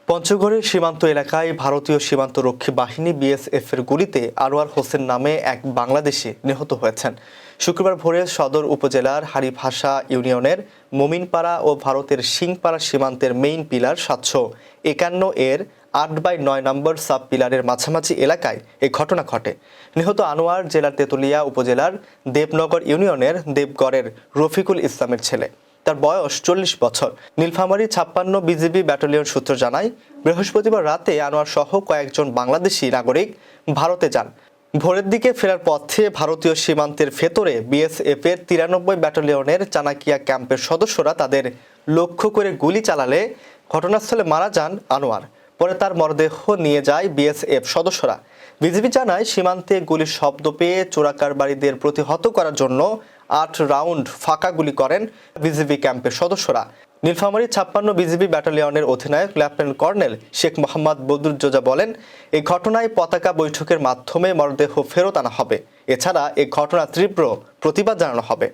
পঞ্চগড়ের সীমান্ত এলাকায় ভারতীয় সীমান্তরক্ষী বাহিনী বিএসএফ এর গুলিতে আনোয়ার হোসেন নামে এক বাংলাদেশি নিহত হয়েছেন। শুক্রবার ভোরে সদর উপজেলার হারিভাষা ইউনিয়নের মোমিনপাড়া ও ভারতের সিংপাড়া সীমান্তের মেইন পিলার ৭৫১ এর ৮/৯ নম্বর সাব পিলারের মাঝামাঝি এলাকায় এই ঘটনা ঘটে। নিহত আনোয়ার জেলার তেতুলিয়া উপজেলার দেবনগর ইউনিয়নের দেবগড়ের রফিকুল ইসলামের ছেলে। তার বয়স ৪০ বছর। নীলফামারী ৫৬ বিজিবি ব্যাটালিয়ন সূত্র জানায়, বৃহস্পতিবার রাতে আনোয়ার সহ কয়েকজন বাংলাদেশি নাগরিক ভারতে যান। ভোরের দিকে ফেরার পথে ভারতীয় সীমান্তের ভেতরে বিএসএফ এর ৯৩ ব্যাটালিয়নের চানাকিয়া ক্যাম্পের সদস্যরা তাদের লক্ষ্য করে গুলি চালালে ঘটনাস্থলে মারা যান আনোয়ার। পরে তার মরদেহ নিয়ে যায় বিএসএফ সদস্যরা। বিজিবি জানায়, সীমান্তে গুলির শব্দ পেয়ে চোরাকারবারিদের প্রতিহত করার জন্য ৮ রাউন্ড ফাঁকা গুলি করেন বিজিবি ক্যাম্পের সদস্যরা। নীলফামারী ৫৬ বিজিবি ব্যাটালিয়নের অধিনায়ক লেফটেন্যান্ট কর্নেল শেখ মোহাম্মদ বদরুজ্জোজা বলেন, এই ঘটনায় পতাকা বৈঠকের মাধ্যমে মরদেহ ফেরত আনা হবে। এছাড়া এই ঘটনার তীব্র প্রতিবাদ জানানো হবে।